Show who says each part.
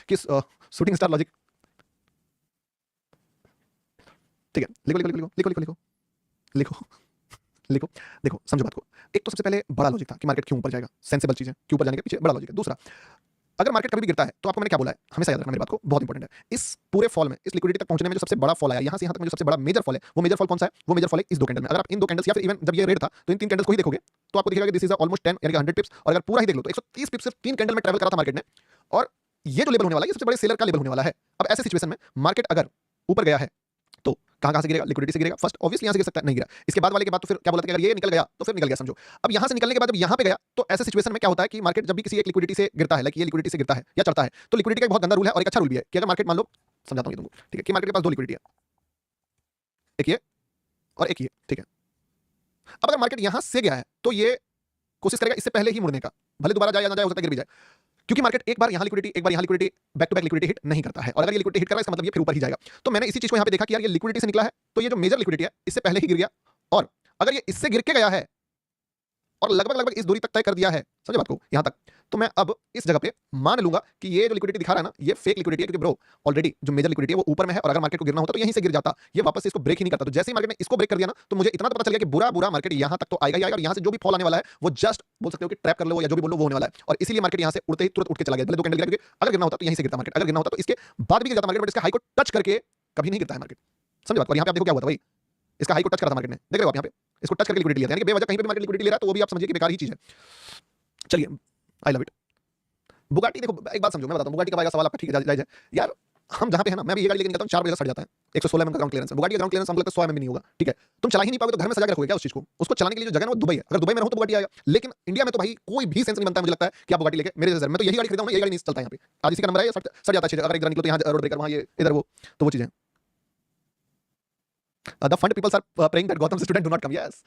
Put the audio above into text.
Speaker 1: कि shooting star logic, ठीक है, लिखो लिखो लिखो लिखो लिखो लिखो लिखो लिखो। देखो समझो बात को। एक तो सबसे पहले बड़ा लॉजिक था कि मार्केट क्यों ऊपर जाएगा, सेंसिबल चीज है, क्यों ऊपर जाने के पीछे बड़ा लॉजिक है। दूसरा, अगर मार्केट कभी भी गिरता है तो आपको मैंने क्या बोला है, हमेशा याद रखना मेरी बात को, बहुत इंपॉर्टेंट है। इस पूरे फॉल में, इस लिक्विडिटी तक पहुंचने में जो सबसे बड़ा फॉल आया, यहां से यहां तक में जो सबसे बड़ा मेजर फॉल है, वो मेजर फॉल कौन सा है? वो मेजर फॉल है इस दो कैंडल में। अगर आप इन दो कैंडल्स या फिर इवन जब ये रेड था तो इन तीन कैंडल्स को ही देखोगे तो आपको दिखेगा कि दिस इज ऑलमोस्ट 10 यानी कि 100 पिप्स, और अगर पूरा ही देख लो तो 130 पिप्स सिर्फ तीन कैंडल में ट्रैवल करा था मार्केट ने। और ये जो लेवल होने वाला है, ये सबसे बड़े सेलर का लेवल होने वाला है। अब ऐसे सिचुएशन में मार्केट अगर ऊपर गया है तो कहां से गिरेगा? लिक्विडिटी से गिरेगा फर्स्ट, ऑब्वियसली यहां से गिर सकता है, नहीं गिरा। इसके बाद वाले के बाद तो फिर क्या बोला था कि अगर ये निकल गया तो फिर निकल गया समझो। अब यहां से निकलने के बाद जब यहां पे गया तो ऐसे सिचुएशन में क्या होता है कि मार्केट जब भी किसी एक लिक्विडिटी से गिरता है, लाइक ये लिक्विडिटी से गिरता है या चढ़ता है, तो लिक्विडिटी का एक बहुत गंदा रूल है और एक अच्छा रूल भी है कि अगर मार्केट मान लो, समझाता हूं ये तुमको, ठीक है, कि मार्केट के पास दो लिक्विडिटी है, एक ये और एक ये, ठीक है। अब अगर मार्केट यहां से गया है तो ये कोशिश करेगा इससे पहले ही मुड़ने का, भले दोबारा जाए या ना जाए, हो सकता है गिर भी जाए, क्योंकि मार्केट एक बार यहां लिक्विडिटी एक बार यहां liquidity back to back liquidity hit नहीं करता है। और अगर ये लिक्विडिटी हिट कर रहा है इसका मतलब ये फिर ऊपर ही जाएगा। तो मैंने इसी चीज को यहां पे देखा कि यार ये लिक्विडिटी से निकला है तो ये जो मेजर लिक्विडिटी है इससे पहले ही गिर गया, और अगर ये इससे गिर के गया है और लगभग लगभग इस दूरी तक तय कर दिया है, समझे बात को, यहां तक, तो मैं अब इस जगह पे मान लूंगा कि ये जो लिक्विडिटी दिखा रहा है ना, ये फेक लिक्विडिटी है, क्योंकि ब्रो ऑलरेडी जो मेजर लिक्विडिटी है वो ऊपर में है, और अगर मार्केट को गिरना होता तो यहीं से गिर जाता, ये वापस से इसको ब्रेक ही नहीं करता। तो जैसे ही मार्केट ने इसको ब्रेक कर दिया ना, तो मुझे इतना तो पता चल गया कि बुरा बुरा मार्केट यहां तक तो आएगा ही आएगा, और यहां से जो भी फॉल आने वाला है वो जस्ट बोल सकते हो कि ट्रैप कर लो या जो भी बोलो वो होने वाला है। और इसीलिए मार्केट यहां से उड़ते ही तुरंत उठ के चला गया, भले दो कैंडल गिरा, क्योंकि अगर गिरना होता तो यहीं से गिरता मार्केट, अगर गिरना होता तो इसके बाद भी गिर जाता मार्केट, बट इसके हाई को टच करके कभी नहीं गिरता है मार्केट, समझे बात। और यहां पे आप देखो क्या हुआ था भाई, इसका हाई को टच करा था मार्केट ने, देख रहे हो आप, यहां पे इसको टच करके लिक्विडिटी लिया था, यानी कि बेवजह कहीं पे भी मार्केट लिक्विडिटी ले रहा है तो वो भी आप समझिए कि बेकार ही चीज है। चलिए, आई लव इट। बुगाटी देखो, एक बात समझो, मैं बताता हूं, बुगाटी का आएगा सवाल आपका, ठीक है, जायज है यार। हम जहां पे है ना, मैं भी ये गाड़ी लेके निकलता हूं 4 बजे सड़ जाता है, 116 mm का ग्राउंड क्लियरेंस है, बुगाटी का ग्राउंड क्लियरेंस हमको लगता है 100 mm भी नहीं होगा, ठीक है। तुम चला ही नहीं पाओगे तो घर में सजा के रखोगे क्या उस चीज को? उसको चलाने के लिए जो जगह है ना वो दुबई है, अगर दुबई में रहो तो बुगाटी आएगा, लेकिन इंडिया में तो भाई कोई भी सेंस नहीं बनता है मुझे लगता है कि आप बुगाटी लेके मेरे जैसे, मैं तो यही गाड़ी खरीदा हूं, यही गाड़ी नहीं चलता यहां पे, आज इसी का नंबर है, ये सड़ जाता है, अगर एक जगह निकलो तो यहां रोड ब्रेकर, वहां ये इधर वो, तो वो चीजें। The fund peoples are praying that Gautam student do not come, yes